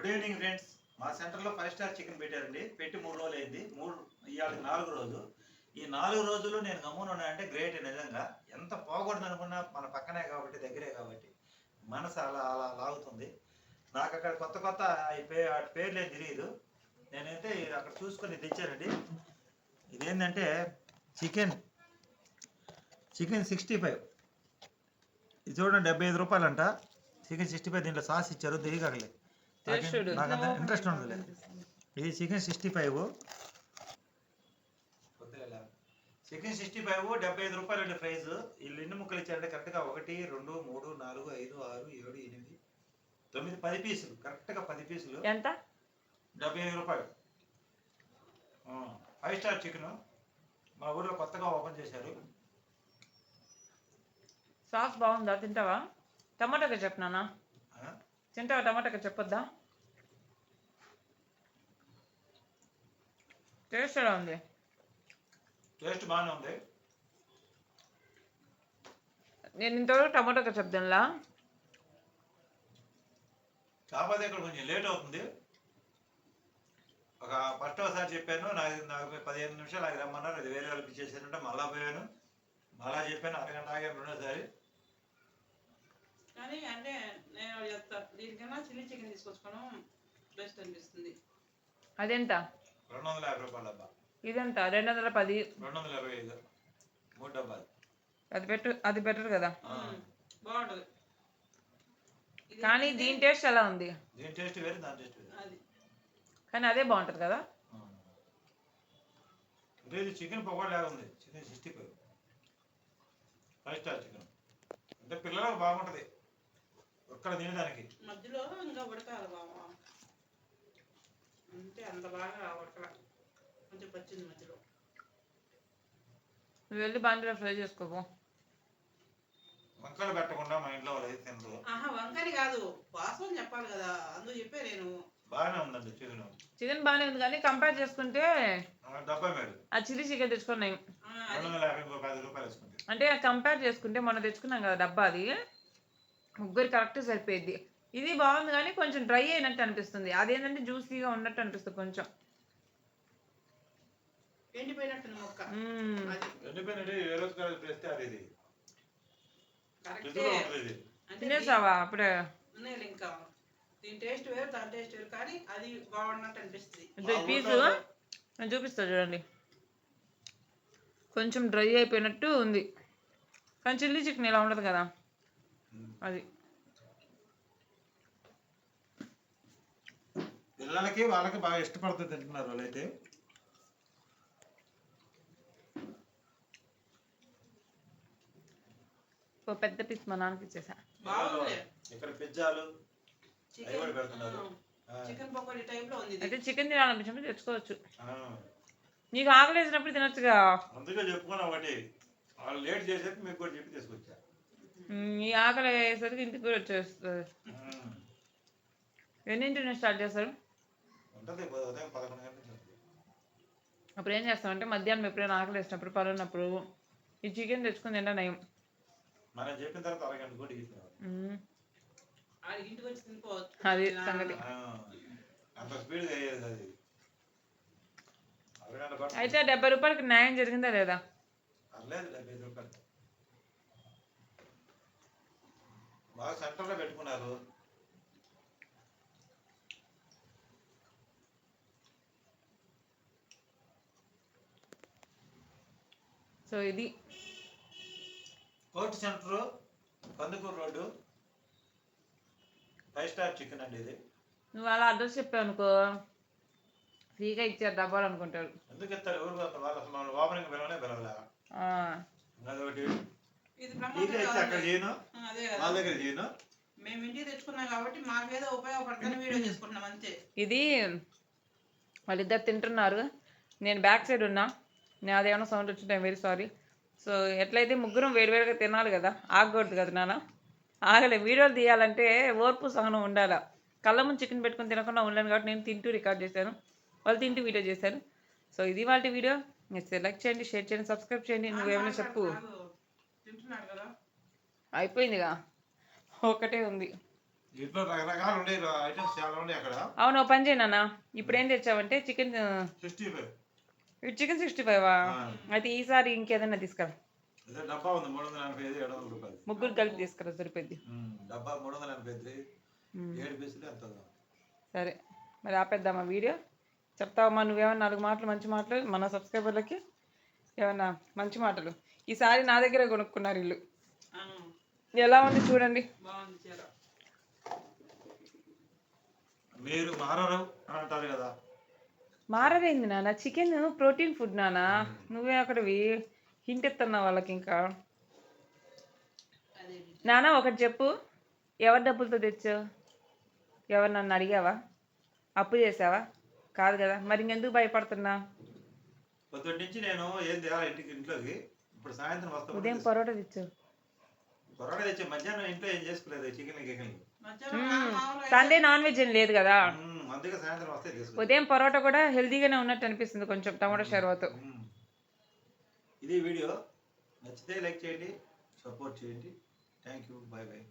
Good evening friends. మా సెంటర్లో 5 star chicken పెట్టారండి. పెట్టి 3 రోజులు అయింది. ఇవాళ 4 రోజు. ఈ 4 రోజులు నేను గమ్మున ఉన్నానంటే గ్రేట్. నిజంగా ఎంత పోకూడదు అనుకున్నా మన పక్కనే కాబట్టి, దగ్గరే కాబట్టి మనసు అలా అలా లాగుతుంది. నాకు అక్కడ కొత్త కొత్త పేర్లే తెలియదు. నేనైతే అక్కడ చూసుకొని తెచ్చానండి. ఇదేంటంటే చికెన్ 65. ఇది చూడండి, 75 రూపాయలు అంట. చికెన్ 65. దీంట్లో సాస్ ఇచ్చారు, దిగగలే. నాకు అంత ఇంట్రెస్ట్ ఉండదులే. ఇది చికెన్ 65. చికెన్ 65 75 రూపాయలు అండి ప్రైస్. వీళ్ళు ఎన్ని ముక్కలు ఇచ్చారంటే కరెక్ట్గా 1 2 3 4 5 6 7 8 9 10 పీసులు. కరెక్ట్గా 10 పీసులు. ఎంత? 75 రూపాయలు. 5 స్టార్ చికెన్ మా ఊర్లో కొత్తగా ఓపెన్ చేశారు. సాస్ బాగుందా? తింటావా? టమాటాగా చెప్పినానా? తింటావా? టమాటాగా చెప్పొద్దా? టేస్ట్ ఎలా ఉంది? టేస్ట్ బాగానే ఉంది. నేను ఇంతవరకు టమాటాగా చెప్తానులా. కాకపోతే ఇక్కడ కొంచెం లేట్ అవుతుంది. ఫస్ట్ ఒకసారి చెప్పాను, నాకు 15 నిమిషాలు ఆగి రమ్మన్నారు. అది వేరే వాళ్ళకి ఇచ్చేసానంటే మళ్ళా పోయాను, మళ్ళా చెప్పాను, అరగంట ఆగాను రెండోసారి. కానీ అంటే నేను చెప్తాను, దీనికన్నా చిల్లీ చికెన్ తీసుకొచ్చుకోవడం బెస్ట్ అనిపిస్తుంది. అదెంత? 250 రూపాయలు డబ్బా. ఇదెంత? 210. 225 3 డబ్బాలు. అది బెటర్ కదా. బాగుంటుంది. కానీ దీని టేస్ట్ ఎలా ఉంది? దీని టేస్ట్ వేరే, దాని టేస్ట్ వేరే. అది కానీ అదే బాగుంటుంది కదా. అంటే ఇది చికెన్ పకోడా లాగా ఉంది. చికెన్ 65 5 స్టార్ చికెన్ అంటే పిల్లలకు బాగుంటుంది ఒక్కడ తినడానికి. మధ్యలో ఇంకా ఉడకాలి బాబా, అంటే అంత బాగా ఉడకల, కొంచెం పచ్చింది మధ్యలో. నువ్వు వెళ్ళి బాండీలో ఫ్రై చేసుకోపో. వంకాయలు పెట్టకుండా మా ఇంట్లో వాళ్ళు అయితే తినరు. వంకాయ కాదు, వాసన చెప్పాలి కదా, అందుకు చెప్పే నేను. బాగానే ఉందండి చికెన్ బాగానే ఉంది, కానీ కంపేర్ చేసుకుంటే డబ్బా మీరు ఆ చిల్లీ చికెన్ తెచ్చుకున్నాం 250 రూపాయలు వేసుకుంటే. అంటే కంపేర్ చేసుకుంటే మొన్న తెచ్చుకున్నాం కదా డబ్బా, అది ముగ్గురు కరెక్ట్ సరిపోయింది. ఇది బాగుంది కానీ కొంచెం డ్రై అయినట్టు అనిపిస్తుంది. అదేంటంటే జ్యూసీగా ఉన్నట్టు అనిపిస్తుంది కొంచెం. ఎండిపోయినట్టు మొక్క. తినేసావా అప్పుడే? ఇంకా దీని టేస్ట్ వేరు, దాని టేస్ట్ వేరు, కానీ అది బాగున్నట్టు అనిపిస్తుంది. పీసు నేను చూపిస్తా చూడండి. కొంచెం డ్రై అయిపోయినట్టు ఉంది, కానీ చిల్లీ చికెన్ ఇలా ఉండదు కదా అది. పిల్లలకి వాళ్ళకి బాగా ఇష్టపడుతుంది, తింటున్నారు వాళ్ళైతే. పెద్ద పీస్ మా నాన్నకి ఇచ్చేసా. ఇక్కడ పిజ్జాలు చికెన్ పకోడీ టైప్ లో ఉంది. అయితే చికెన్ తినాలనిపించినప్పుడు తెచ్చుకోవచ్చు. నీకు ఆకలి వేసినప్పుడు తినొచ్చుగా. అందుకే చెప్పుకున్నా ఒకటి, వాళ్ళు లేట్ చేసేది మీకు కూడా చెప్పి తీసుకొచ్చా. ఈ ఆకలి వేసేసరికి ఇంటికి కూడా వచ్చేస్తుంది. ఎన్నింటిని స్టార్ట్ చేస్తారు? ఉంటుంది ఉదయం 11 గంటల నుంచి. అప్పుడు ఏం చేస్తామంటే మధ్యాహ్నం ఎప్పుడైనా ఆకలి వేసినప్పుడు, పనున్నప్పుడు ఈ చికెన్ తెచ్చుకుని తింటా నయం. మనం చెప్పిన తర్వాత అరగంట కూడా అది సంగతి. అంత స్పీడ్ అయ్యేది అది. అయితే 70 రూపాయలకి న్యాయం జరిగిందా లేదా? పర్లేదు, 75 రూపాయలు బాగా సెంటర్లో పెట్టుకున్నారు. సో ఇది court centre, Kandukur road, 5 star chicken అండి ఇది. నువ్వు అలా అడ్రస్ చెప్పావు అనుకో, ఫ్రీగా ఇచ్చారు డబ్బాలు అనుకుంటారు. ఎందుకు ఇస్తారు? ఎవరు వాళ్ళు అసలు మన ఓపెనింగ్ పిలవనే పిలవలే. అదొకటి అక్కడ చేయను, వాళ్ళ దగ్గర చేయను. మేము ఇంటికి తెచ్చుకున్నాం కాబట్టి మాకేదో ఉపయోగపడుతుంది, వీడియో చేసుకుంటున్నాం అంతే. ఇది వాళ్ళిద్దరు తింటున్నారు, నేను బ్యాక్ సైడ్ ఉన్నా. నేను అదేమన్నా సౌండ్ వచ్చింటే వెరీ సారీ. సో ఎట్లయితే ముగ్గురం వేరువేరుగా తినాలి కదా, ఆగకూడదు కదా నాన్న. ఆగలే, వీడియోలు తీయాలంటే ఓర్పు సహనం ఉండాలి. కళ్ళ ముందు చికెన్ పెట్టుకుని తినకుండా ఉండలేను కాబట్టి నేను తింటూ రికార్డ్ చేశాను, వాళ్ళు తింటూ వీడియో చేశాను. సో ఇది వాళ్ళ వీడియో. మీరు లైక్ చేయండి, షేర్ చేయండి, సబ్స్క్రైబ్ చేయండి. నువ్వేమైనా చెప్పు. అయిపోయిందిగా, ఒకటే ఉంది. ఇంట్లో రకరకాలు ఉండే ఐటమ్స్ చాలా ఉన్నాయి అక్కడ. అవును, ఓ పని చేయనా, ఇప్పుడు ఏం తెచ్చావంటే చికెన్ 65. చికెన్ 65వా? అయితే ఈసారి ఇంకేదైనా తీసుకురా, అదే డబ్బా ఉంది 385 700 రూపాయలు. ముగ్గురు కలిపి తీసుకురా సరిపోద్ది. డబ్బా 385 7 పీసులు ఎంత. సరే మరి ఆపేద్దామా వీడియో? చెప్తావమ్మా నువ్వేమన్నా 4 మాటలు, మంచి మాటలు మన సబ్స్క్రైబర్లకి ఏమన్నా మంచి మాటలు. ఈసారి నా దగ్గరే కొనుక్కున్నారు ఇల్లు. ఆ, ఎలా ఉంది చూడండి. బాగుంది చీర. మీరు మారరు అని అంటారు కదా. మారవేంది నాన్న, చికెన్ ప్రోటీన్ ఫుడ్ నాన్న. నువ్వే అక్కడివి హింట్ ఇస్తున్నావు వాళ్ళకి. ఇంకా అదే నాన్న ఒకటి చెప్పు, ఎవరి డబ్బులతో తెచ్చావు? ఎవరు నన్ను అడిగావా? అప్పు చేసావా? కాదు కదా, మరి ఇంకెందుకు భయపడుతున్నా? పొద్దున్న నుంచి నేను ఏం తేవాలి ఇంట్లోకి. ఇప్పుడు సాయంత్రం వస్తా. ఉదయం పరోటా తెచ్చావు, పొరపాటు తెచ్చి మధ్యాహ్నం ఇంట్లో ఏం చేసుకోలేదు, చికెన్ మధ్యాహ్నం మామూలుగా సండే నాన్ వెజ్ ఏం లేదు కదా. అందుకే సాయంత్రం వస్తే చేసుకో. ఉదయం పరోటా కూడా హెల్తీగానే ఉన్నట్టు అనిపిస్తుంది, కొంచెం టమాటో షర్బత్. ఇది వీడియో నచ్చితే లైక్ చేయండి, సపోర్ట్ చేయండి. Thank you, bye bye.